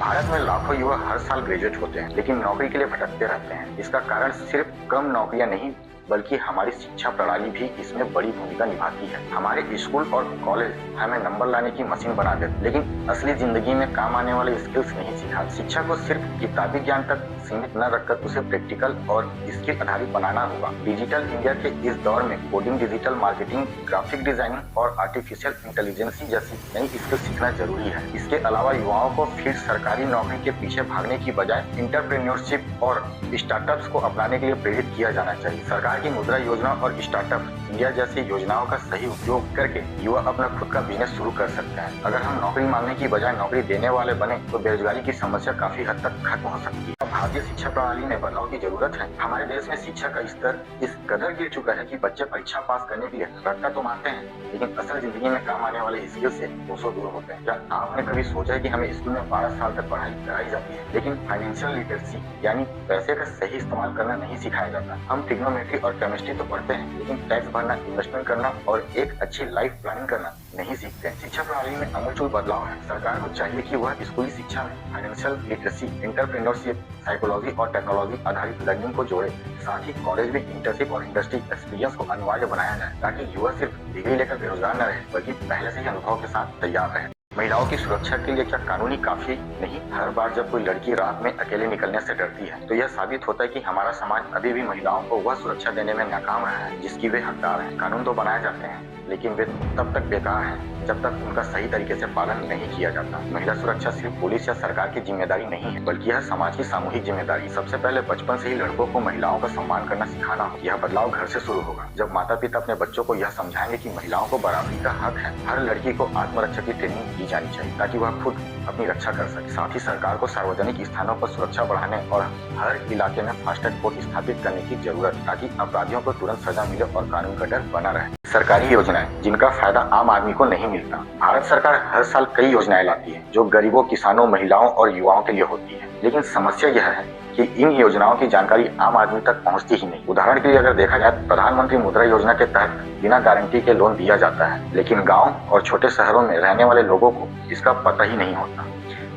भारत में लाखों युवा हर साल ग्रेजुएट होते हैं, लेकिन नौकरी के लिए भटकते रहते हैं। इसका कारण सिर्फ कम नौकरियां नहीं, बल्कि हमारी शिक्षा प्रणाली भी इसमें बड़ी भूमिका निभाती है। हमारे स्कूल और कॉलेज हमें नंबर लाने की मशीन बना देते, लेकिन असली जिंदगी में काम आने वाले स्किल्स नहीं सिखाते। शिक्षा को सिर्फ किताबी ज्ञान तक सीमित न रखकर उसे प्रैक्टिकल और स्किल आधारित बनाना होगा। डिजिटल इंडिया के इस दौर में coding, digital marketing, graphic designing और आर्टिफिशियल इंटेलिजेंस जैसी नई स्किल सीखना जरूरी है। इसके अलावा युवाओं को फिर सरकारी नौकरी के पीछे भागने की बजाय एंटरप्रेन्योरशिप और स्टार्टअप्स को अपनाने के लिए प्रेरित किया जाना चाहिए। सरकार की मुद्रा योजना और स्टार्टअप इंडिया जैसी योजनाओं का सही उपयोग करके युवा अपना खुद का बिजनेस शुरू कर सकते हैं। अगर हम नौकरी मांगने की बजाय नौकरी देने वाले बने तो बेरोजगारी की समस्या काफी हद तक खत्म हो सकती है। भारतीय शिक्षा प्रणाली में बदलाव की जरूरत है। हमारे देश में शिक्षा का स्तर इस कदर गिर चुका है कि बच्चे परीक्षा पास करने के लिए रट्टा तो मारते हैं, लेकिन असल जिंदगी में काम आने वाले स्किल से कोसों दूर होते हैं। क्या आपने कभी सोचा है कि हमें स्कूल में 12 साल तक पढ़ाई कराई जाती है, लेकिन फाइनेंशियल लिटरेसी यानी पैसे का सही इस्तेमाल करना नहीं सिखाया जाता। हम ट्रिग्नोमेट्री और केमिस्ट्री तो पढ़ते हैं, लेकिन टैक्स भरना, इन्वेस्टमेंट करना और एक अच्छी लाइफ प्लानिंग करना नहीं सीखते हैं। शिक्षा प्रणाली में आमूल बदलाव है। सरकार को चाहिए कि वह स्कूली शिक्षा में फाइनेंशियल लिटरेसी, एंटरप्रेन्योरशिप, साइकोलॉजी और टेक्नोलॉजी आधारित लर्निंग को जोड़े। साथ ही कॉलेज में इंटर्नशिप और इंडस्ट्री एक्सपीरियंस को अनिवार्य बनाया जाए, ताकि युवा सिर्फ डिग्री लेकर बेरोजगार न रहे, बल्कि पहले से ही अनुभव के साथ तैयार रहे। महिलाओं की सुरक्षा के लिए क्या कानूनी काफी नहीं? हर बार जब कोई लड़की रात में अकेले निकलने से डरती है, तो यह साबित होता है कि हमारा समाज अभी भी महिलाओं को वह सुरक्षा देने में नाकाम रहा है जिसकी वे हकदार हैं। कानून तो बनाए जाते हैं, लेकिन वे तब तक बेकार हैं जब तक उनका सही तरीके से पालन नहीं किया जाता। महिला सुरक्षा सिर्फ पुलिस या सरकार की जिम्मेदारी नहीं है, बल्कि यह समाज की सामूहिक जिम्मेदारी। सबसे पहले बचपन से ही लड़कों को महिलाओं का सम्मान करना सिखाना हो। यह बदलाव घर से शुरू होगा। जब माता पिता अपने बच्चों को यह समझाएंगे कि महिलाओं को बराबरी का हक है, हर लड़की को आत्मरक्षा की ट्रेनिंग दी जानी चाहिए ताकि वह खुद अपनी रक्षा कर सके। साथ ही सरकार को सार्वजनिक स्थानों पर सुरक्षा बढ़ाने और हर इलाके में फास्ट ट्रैक कोर्ट स्थापित करने की जरूरत है, ताकि अपराधियों को तुरंत सजा मिले और कानून का डर बना रहे। सरकारी योजनाएं जिनका फायदा आम आदमी को नहीं मिलता। भारत सरकार हर साल कई योजनाएं लाती है जो गरीबों, किसानों, महिलाओं और युवाओं के लिए होती है, लेकिन समस्या यह है कि इन योजनाओं की जानकारी आम आदमी तक पहुंचती ही नहीं। उदाहरण के लिए अगर देखा जाए, प्रधानमंत्री मुद्रा योजना के तहत बिना गारंटी के लोन दिया जाता है, लेकिन गाँव और छोटे शहरों में रहने वाले लोगों को इसका पता ही नहीं होता।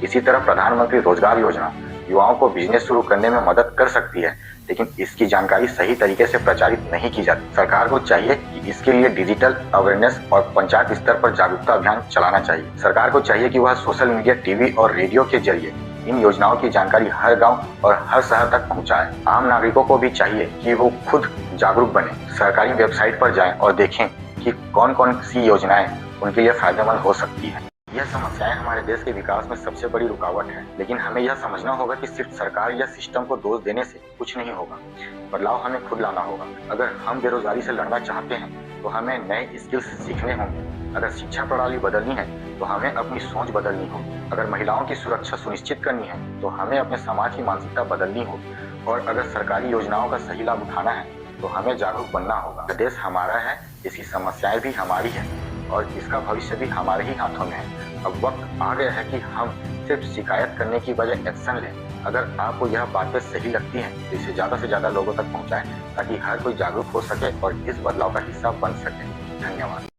इसी तरह प्रधानमंत्री रोजगार योजना युवाओं को बिजनेस शुरू करने में मदद कर सकती है, लेकिन इसकी जानकारी सही तरीके से प्रचारित नहीं की जाती। सरकार को चाहिए कि इसके लिए डिजिटल अवेयरनेस और पंचायत स्तर पर जागरूकता अभियान चलाना चाहिए। सरकार को चाहिए कि वह सोशल मीडिया, टीवी और रेडियो के जरिए इन योजनाओं की जानकारी हर गांव और हर शहर तक पहुंचाए। आम नागरिकों को भी चाहिए कि वो खुद जागरूक बने, सरकारी वेबसाइट पर जाएं और देखें कि कौन कौन सी योजनाएं उनके लिए फायदेमंद हो सकती है। यह समस्याएं हमारे देश के विकास में सबसे बड़ी रुकावट है, लेकिन हमें यह समझना होगा कि सिर्फ सरकार या सिस्टम को दोष देने से कुछ नहीं होगा। बदलाव हमें खुद लाना होगा। अगर हम बेरोजगारी से लड़ना चाहते हैं तो हमें नए स्किल्स सीखने होंगे। अगर शिक्षा प्रणाली बदलनी है तो हमें अपनी सोच बदलनी होगी। अगर महिलाओं की सुरक्षा सुनिश्चित करनी है तो हमें अपने समाज की मानसिकता बदलनी होगी। और अगर सरकारी योजनाओं का सही लाभ उठाना है तो हमें जागरूक बनना होगा। देश हमारा है, इसकी समस्याएं भी हमारी है और इसका भविष्य भी हमारे ही हाथों में है। अब वक्त आ गया है कि हम सिर्फ शिकायत करने की बजाय एक्शन लें। अगर आपको यह बातें सही लगती हैं तो इसे ज्यादा से ज्यादा लोगों तक पहुंचाएं, ताकि हर कोई जागरूक हो सके और इस बदलाव का हिस्सा बन सके। धन्यवाद।